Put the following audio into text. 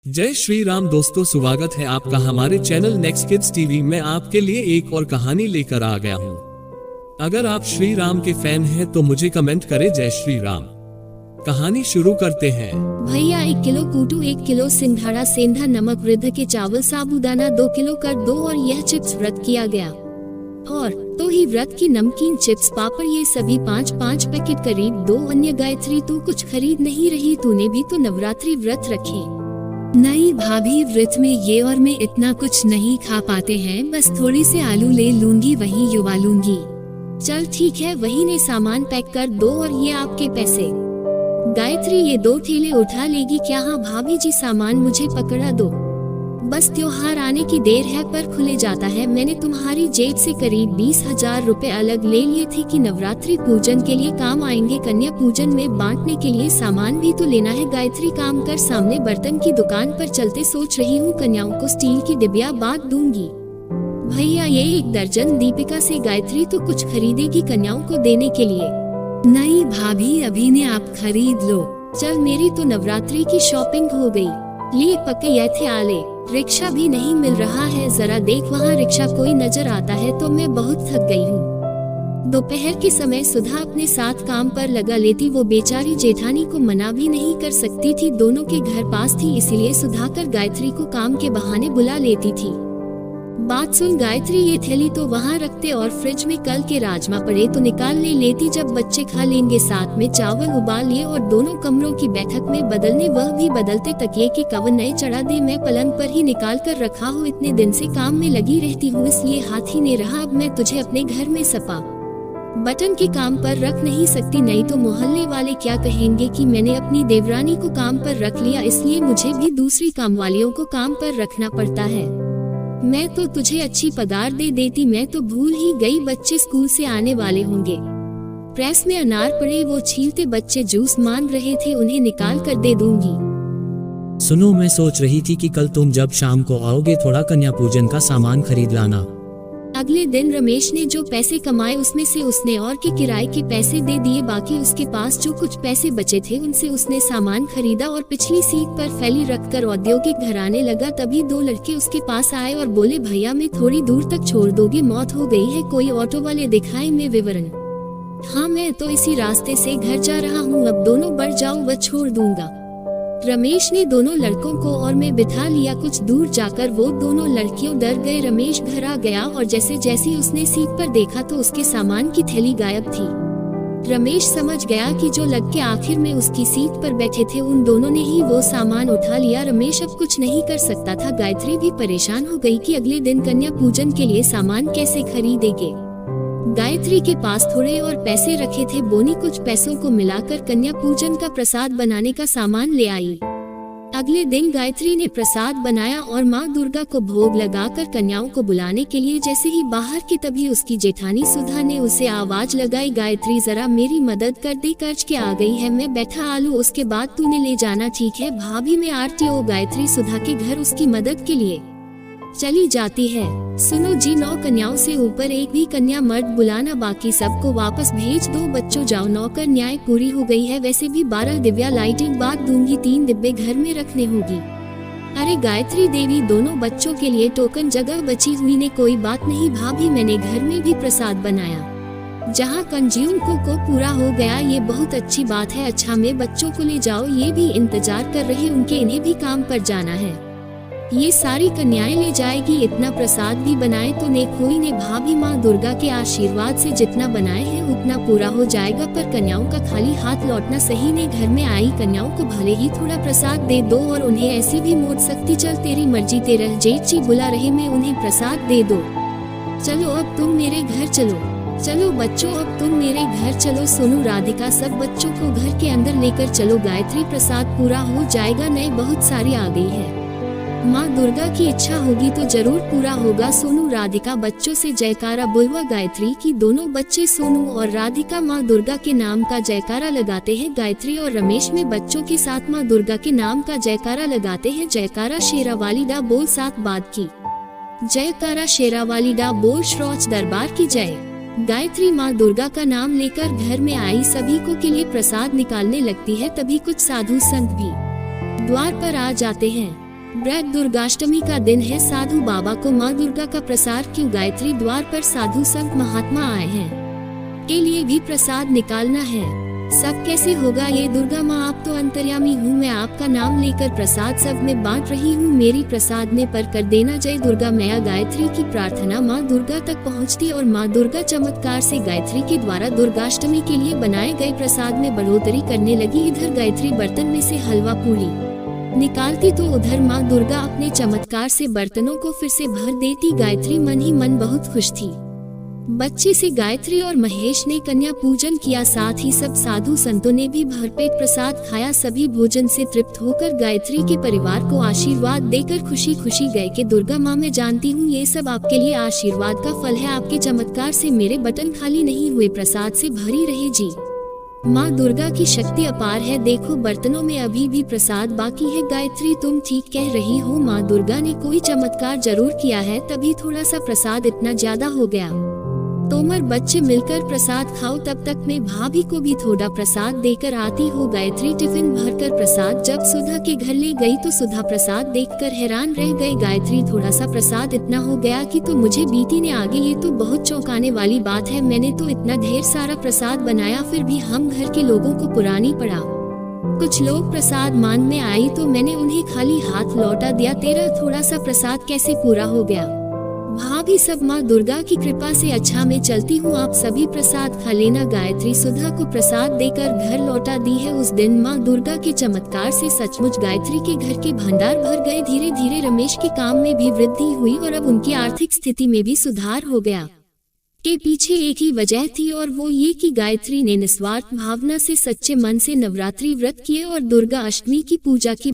जय श्री राम दोस्तों, स्वागत है आपका हमारे चैनल नेक्स्ट किड्स टीवी में। आपके लिए एक और कहानी लेकर आ गया हूँ। अगर आप श्री राम के फैन हैं तो मुझे कमेंट करें जय श्री राम। कहानी शुरू करते हैं। भैया 1 किलो कूटू, 1 किलो सिंघाड़ा, सेंधा नमक, वृद्ध के चावल, साबूदाना 2 किलो कर दो और यह चिप्स व्रत किया गया। और तो ही व्रत की नमकीन, चिप्स, पापड़, ये सभी 5-5 पैकेट करीब 2 अन्य। गायत्री तू कुछ खरीद नहीं रही? तूने भी तो नवरात्रि व्रत रखे। नहीं भाभी, व्रत में ये और मैं इतना कुछ नहीं खा पाते हैं, बस थोड़ी से आलू ले लूंगी, वही युवा लूंगी। चल ठीक है, वही ने सामान पैक कर दो और ये आपके पैसे। गायत्री ये 2 ठेले उठा लेगी क्या? हाँ भाभी जी, सामान मुझे पकड़ा दो, बस त्योहार आने की देर है पर खुले जाता है। मैंने तुम्हारी जेब से करीब 20,000 रुपए अलग ले लिए थे कि नवरात्रि पूजन के लिए काम आएंगे, कन्या पूजन में बांटने के लिए सामान भी तो लेना है। गायत्री काम कर, सामने बर्तन की दुकान पर चलते सोच रही हूँ कन्याओं को स्टील की डिबिया बांट दूंगी। भैया ये 1 दर्जन। दीपिका से गायत्री तो कुछ खरीदेगी कन्याओं को देने के लिए? नहीं भाभी, अभी ने आप खरीद लो। चल मेरी तो नवरात्रि की शॉपिंग हो गई। लिए पक्के ये थे आले। रिक्शा भी नहीं मिल रहा है, जरा देख वहाँ रिक्शा कोई नजर आता है तो मैं बहुत थक गई हूँ। दोपहर के समय सुधा अपने साथ काम पर लगा लेती, वो बेचारी जेठानी को मना भी नहीं कर सकती थी। दोनों के घर पास थी, इसीलिए सुधा कर गायत्री को काम के बहाने बुला लेती थी। बात सुन गायत्री, ये थैली तो वहाँ रखते और फ्रिज में कल के राजमा पड़े तो निकाल ले लेती, जब बच्चे खा लेंगे। साथ में चावल उबाल लिए और दोनों कमरों की बैठक में बदलने, वह भी बदलते। तकिए के कवर नए चढ़ा दे, मैं पलंग पर ही निकाल कर रखा हूँ। इतने दिन से काम में लगी रहती हूँ इसलिए हाथ ही नहीं रहा। अब मैं तुझे अपने घर में सपा बटन के काम पर रख नहीं सकती, नहीं तो मोहल्ले वाले क्या कहेंगे कि मैंने अपनी देवरानी को काम पर रख लिया, इसलिए मुझे भी दूसरी काम वालियों को काम पर रखना पड़ता है। मैं तो तुझे अच्छी पगार दे देती, मैं तो भूल ही गई बच्चे स्कूल से आने वाले होंगे। प्रेस में अनार पड़े, वो छीलते। बच्चे जूस मांग रहे थे, उन्हें निकाल कर दे दूंगी। सुनो, मैं सोच रही थी कि कल तुम जब शाम को आओगे थोड़ा कन्या पूजन का सामान खरीद लाना। अगले दिन रमेश ने जो पैसे कमाए उसमें से उसने और के किराए के पैसे दे दिए, बाकी उसके पास जो कुछ पैसे बचे थे उनसे उसने सामान खरीदा और पिछली सीट पर फैली रखकर औद्योगिक घर आने लगा। तभी 2 लड़के उसके पास आए और बोले, भैया मैं थोड़ी दूर तक छोड़ दोगे? मौत हो गई है, कोई ऑटो वाले दिखाए? मैं विवरण। हाँ मैं तो इसी रास्ते से घर जा रहा हूँ, अब दोनों बढ़ जाओ, वह छोड़ दूंगा। रमेश ने दोनों लड़कों को और मैं बिठा लिया। कुछ दूर जाकर वो दोनों लड़कियों डर गए। रमेश घर आ गया और जैसे जैसे उसने सीट पर देखा तो उसके सामान की थैली गायब थी। रमेश समझ गया कि जो लड़के आखिर में उसकी सीट पर बैठे थे उन दोनों ने ही वो सामान उठा लिया। रमेश अब कुछ नहीं कर सकता था। गायत्री भी परेशान हो गई कि अगले दिन कन्या पूजन के लिए सामान कैसे खरीदेंगे। गायत्री के पास थोड़े और पैसे रखे थे, बोनी कुछ पैसों को मिलाकर कन्या पूजन का प्रसाद बनाने का सामान ले आई। अगले दिन गायत्री ने प्रसाद बनाया और माँ दुर्गा को भोग लगाकर कन्याओं को बुलाने के लिए जैसे ही बाहर की, तभी उसकी जेठानी सुधा ने उसे आवाज लगाई, गायत्री जरा मेरी मदद कर दे, कर्ज के आ गई है, मैं बैठा आलू, उसके बाद तूने ले जाना। ठीक है भाभी, मैं आरटीओ। गायत्री सुधा के घर उसकी मदद के लिए चली जाती है। सुनो जी, 9 कन्याओं से ऊपर एक भी कन्या मर्द बुलाना, बाकी सबको वापस भेज दो। बच्चों जाओ, नौकर न्याय पूरी हो गई है। वैसे भी 12 दिव्या लाइटिंग बांट दूंगी, 3 डिब्बे घर में रखने होगी। अरे गायत्री देवी, दोनों बच्चों के लिए टोकन जगह बची हुई ने? कोई बात नहीं भाभी, मैंने घर में भी प्रसाद बनाया। जहाँ कंज्यूम को पूरा हो गया, ये बहुत अच्छी बात है। अच्छा मैं बच्चों को ले जाओ, ये भी इंतजार कर रहे उनके, इन्हें भी काम पर जाना है। ये सारी कन्याएं ले जाएगी। इतना प्रसाद भी बनाए तो ने कोई ने? भाभी माँ दुर्गा के आशीर्वाद से जितना बनाए हैं उतना पूरा हो जाएगा, पर कन्याओं का खाली हाथ लौटना सही नहीं। घर में आई कन्याओं को भले ही थोड़ा प्रसाद दे दो और उन्हें ऐसे भी मोड़ सकती। चल तेरी मर्जी, तेरा जेठ जी बुला रहे, मैं उन्हें प्रसाद दे दो। चलो अब तुम मेरे घर चलो। चलो बच्चों अब तुम मेरे घर चलो। सोनू, राधिका, सब बच्चों को घर के अंदर लेकर चलो। गायत्री प्रसाद पूरा हो जाएगा, नए बहुत सारी आ गई है। माँ दुर्गा की इच्छा होगी तो जरूर पूरा होगा। सोनू राधिका बच्चों से जयकारा बुलवा। गायत्री की दोनों बच्चे सोनू और राधिका माँ दुर्गा के नाम का जयकारा लगाते हैं। गायत्री और रमेश में बच्चों के साथ माँ दुर्गा के नाम का जयकारा लगाते हैं। जयकारा शेरावाली डा बोल, 7 बाद की जयकारा शेरावाली डा बोल, श्रोच दरबार की जय। गायत्री माँ दुर्गा का नाम लेकर घर में आई सभी को के लिए प्रसाद निकालने लगती है। तभी कुछ साधु संत भी द्वार पर आ जाते हैं। व्रत दुर्गाष्टमी का दिन है। साधु बाबा को माँ दुर्गा का प्रसाद क्यों? गायत्री द्वार पर साधु संत महात्मा आए हैं, के लिए भी प्रसाद निकालना है। सब कैसे होगा ये? दुर्गा माँ आप तो अंतर्यामी हूँ, मैं आपका नाम लेकर प्रसाद सब में बांट रही हूँ, मेरी प्रसाद में पर कर देना। जय दुर्गा मैया। गायत्री की प्रार्थना माँ दुर्गा तक पहुँचती और माँ दुर्गा चमत्कार से गायत्री के द्वारा दुर्गाष्टमी के लिए बनाए गए प्रसाद में बढ़ोतरी करने लगी। इधर गायत्री बर्तन में से हलवा पूरी निकालती तो उधर माँ दुर्गा अपने चमत्कार से बर्तनों को फिर से भर देती। गायत्री मन ही मन बहुत खुश थी। बच्चे से गायत्री और महेश ने कन्या पूजन किया, साथ ही सब साधु संतों ने भी भरपेट प्रसाद खाया। सभी भोजन से तृप्त होकर गायत्री के परिवार को आशीर्वाद देकर खुशी खुशी गए कि दुर्गा माँ मैं जानती हूँ ये सब आपके लिए आशीर्वाद का फल है, आपके चमत्कार से मेरे बटन खाली नहीं हुए, प्रसाद से भरी रहे जी। माँ दुर्गा की शक्ति अपार है, देखो बर्तनों में अभी भी प्रसाद बाकी है। गायत्री तुम ठीक कह रही हो, माँ दुर्गा ने कोई चमत्कार जरूर किया है, तभी थोड़ा सा प्रसाद इतना ज्यादा हो गया। तोमर बच्चे मिलकर प्रसाद खाओ, तब तक मैं भाभी को भी थोड़ा प्रसाद देकर आती हूँ। गायत्री टिफिन भरकर प्रसाद जब सुधा के घर ले गई तो सुधा प्रसाद देखकर हैरान रह गए। गायत्री थोड़ा सा प्रसाद इतना हो गया कि तो मुझे बीती ने आगे, ये तो बहुत चौंकाने वाली बात है, मैंने तो इतना ढेर सारा प्रसाद बनाया फिर भी हम घर के लोगों को पुरानी पड़ा। कुछ लोग प्रसाद मांगने आई तो मैंने उन्हें खाली हाथ लौटा दिया, तेरा थोड़ा सा प्रसाद कैसे पूरा हो गया? भाभी सब माँ दुर्गा की कृपा से अच्छा मैं चलती हूँ, आप सभी प्रसाद खा लेना। गायत्री सुधा को प्रसाद देकर घर लौटा दी है। उस दिन माँ दुर्गा के चमत्कार से सचमुच गायत्री के घर के भंडार भर गए। धीरे धीरे रमेश के काम में भी वृद्धि हुई और अब उनकी आर्थिक स्थिति में भी सुधार हो गया। के पीछे एक ही वजह थी और वो ये कि गायत्री ने निस्वार्थ भावना से सच्चे मन से नवरात्रि व्रत किए और दुर्गा अष्टमी की पूजा की।